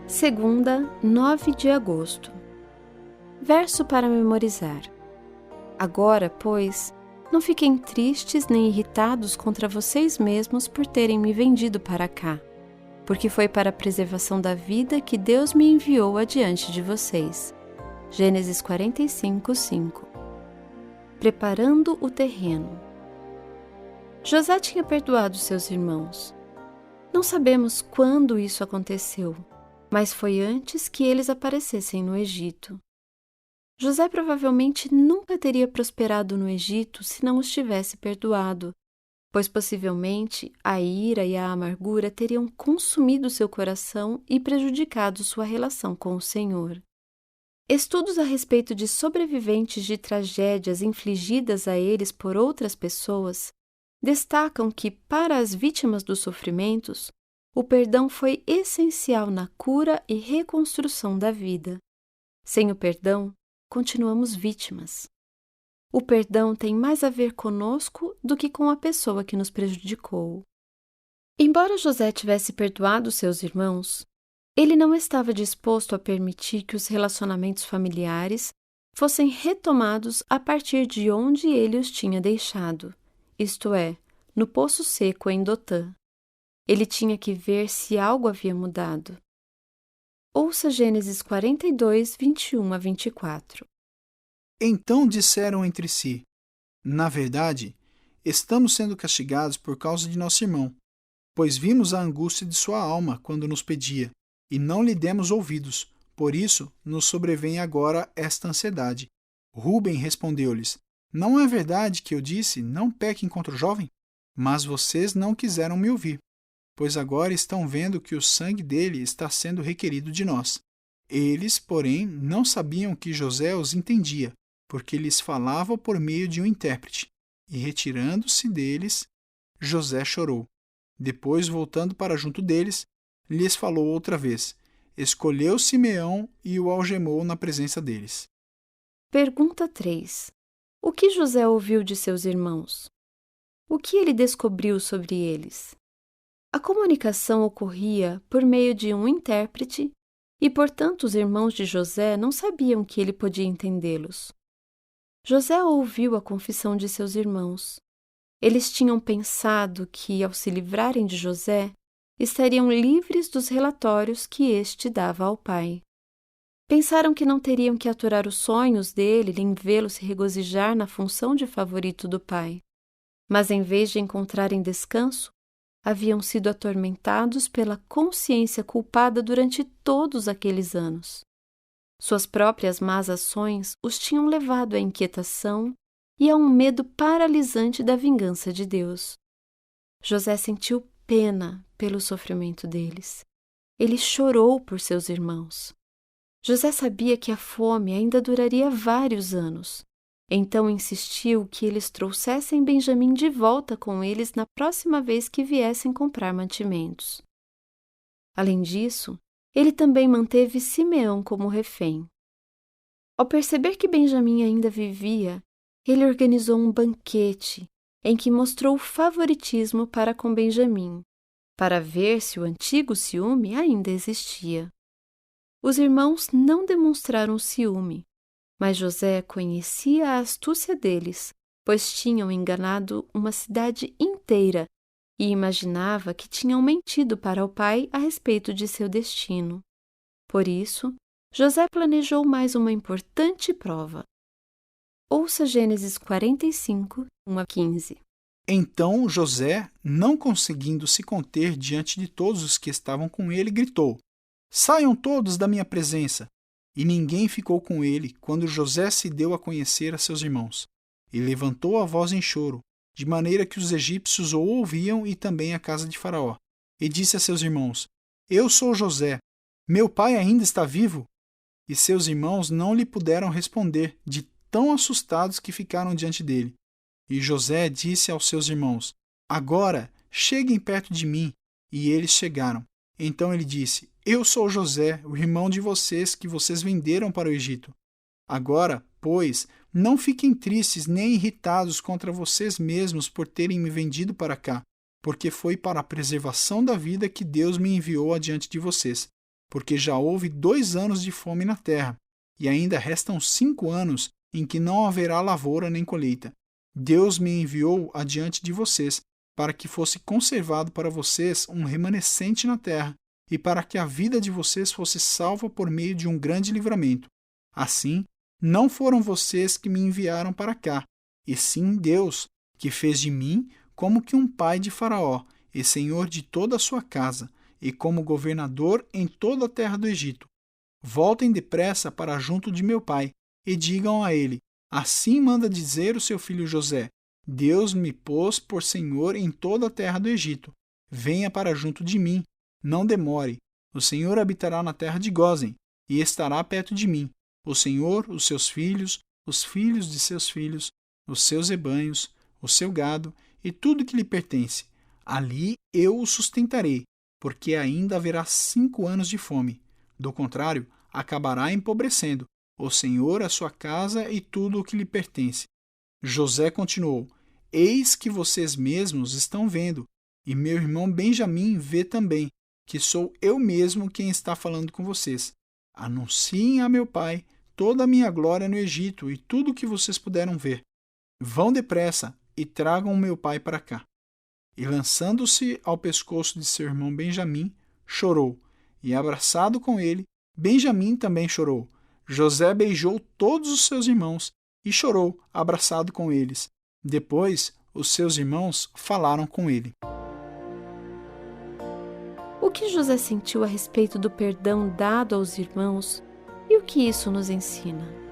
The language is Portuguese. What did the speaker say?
Segunda, 9 de agosto. Verso para memorizar. Agora, pois, não fiquem tristes nem irritados contra vocês mesmos por terem me vendido para cá, porque foi para a preservação da vida que Deus me enviou adiante de vocês. Gênesis 45, 5. Preparando o terreno. José tinha perdoado seus irmãos. Não sabemos quando isso aconteceu, mas foi antes que eles aparecessem no Egito. José provavelmente nunca teria prosperado no Egito se não os tivesse perdoado, pois possivelmente a ira e a amargura teriam consumido seu coração e prejudicado sua relação com o Senhor. Estudos a respeito de sobreviventes de tragédias infligidas a eles por outras pessoas destacam que, para as vítimas dos sofrimentos, o perdão foi essencial na cura e reconstrução da vida. Sem o perdão, continuamos vítimas. O perdão tem mais a ver conosco do que com a pessoa que nos prejudicou. Embora José tivesse perdoado seus irmãos, ele não estava disposto a permitir que os relacionamentos familiares fossem retomados a partir de onde ele os tinha deixado, isto é, no poço seco em Dotã. Ele tinha que ver se algo havia mudado. Ouça Gênesis 42, 21 a 24. Então disseram entre si: Na verdade, estamos sendo castigados por causa de nosso irmão, pois vimos a angústia de sua alma quando nos pedia, e não lhe demos ouvidos. Por isso, nos sobrevém agora esta ansiedade. Rúben respondeu-lhes: Não é verdade que eu disse, não pequem contra o jovem? Mas vocês não quiseram me ouvir, pois agora estão vendo que o sangue dele está sendo requerido de nós. Eles, porém, não sabiam que José os entendia, porque lhes falava por meio de um intérprete. E retirando-se deles, José chorou. Depois, voltando para junto deles, lhes falou outra vez. Escolheu Simeão e o algemou na presença deles. Pergunta 3. O que José ouviu de seus irmãos? O que ele descobriu sobre eles? A comunicação ocorria por meio de um intérprete e, portanto, os irmãos de José não sabiam que ele podia entendê-los. José ouviu a confissão de seus irmãos. Eles tinham pensado que, ao se livrarem de José, estariam livres dos relatórios que este dava ao pai. Pensaram que não teriam que aturar os sonhos dele em vê-lo se regozijar na função de favorito do pai. Mas, em vez de encontrarem descanso, haviam sido atormentados pela consciência culpada durante todos aqueles anos. Suas próprias más ações os tinham levado à inquietação e a um medo paralisante da vingança de Deus. José sentiu pena pelo sofrimento deles. Ele chorou por seus irmãos. José sabia que a fome ainda duraria vários anos. Então insistiu que eles trouxessem Benjamim de volta com eles na próxima vez que viessem comprar mantimentos. Além disso, ele também manteve Simeão como refém. Ao perceber que Benjamim ainda vivia, ele organizou um banquete em que mostrou favoritismo para com Benjamim, para ver se o antigo ciúme ainda existia. Os irmãos não demonstraram ciúme, mas José conhecia a astúcia deles, pois tinham enganado uma cidade inteira e imaginava que tinham mentido para o pai a respeito de seu destino. Por isso, José planejou mais uma importante prova. Ouça Gênesis 45, 1 a 15. Então José, não conseguindo se conter diante de todos os que estavam com ele, gritou: Saiam todos da minha presença! E ninguém ficou com ele quando José se deu a conhecer a seus irmãos. E levantou a voz em choro, de maneira que os egípcios o ouviam e também a casa de Faraó. E disse a seus irmãos: Eu sou José. Meu pai ainda está vivo? E seus irmãos não lhe puderam responder, de tão assustados que ficaram diante dele. E José disse aos seus irmãos: Agora cheguem perto de mim. E eles chegaram. Então ele disse: Eu sou José, o irmão de vocês que vocês venderam para o Egito. Agora, pois, não fiquem tristes nem irritados contra vocês mesmos por terem me vendido para cá, porque foi para a preservação da vida que Deus me enviou adiante de vocês. porque já houve 2 anos de fome na terra, e ainda restam 5 anos em que não haverá lavoura nem colheita. Deus me enviou adiante de vocês, para que fosse conservado para vocês um remanescente na terra, e para que a vida de vocês fosse salva por meio de um grande livramento. Assim, não foram vocês que me enviaram para cá, e sim Deus, que fez de mim como que um pai de Faraó, e senhor de toda a sua casa, e como governador em toda a terra do Egito. Voltem depressa para junto de meu pai, e digam a ele: assim manda dizer o seu filho José: Deus me pôs por senhor em toda a terra do Egito. Venha para junto de mim, não demore. O Senhor habitará na terra de Gósen, e estará perto de mim. O Senhor, os seus filhos, os filhos de seus filhos, os seus rebanhos, o seu gado e tudo que lhe pertence. Ali eu o sustentarei, porque ainda haverá 5 anos de fome. Do contrário, acabará empobrecendo o Senhor, a sua casa e tudo o que lhe pertence. José continuou: eis que vocês mesmos estão vendo, e meu irmão Benjamim vê também, que sou eu mesmo quem está falando com vocês. Anunciem a meu pai toda a minha glória no Egito e tudo o que vocês puderam ver. Vão depressa e tragam o meu pai para cá. E lançando-se ao pescoço de seu irmão Benjamim, chorou, e abraçado com ele, Benjamim também chorou. José beijou todos os seus irmãos e chorou, abraçado com eles. Depois, os seus irmãos falaram com ele. O que José sentiu a respeito do perdão dado aos irmãos e o que isso nos ensina?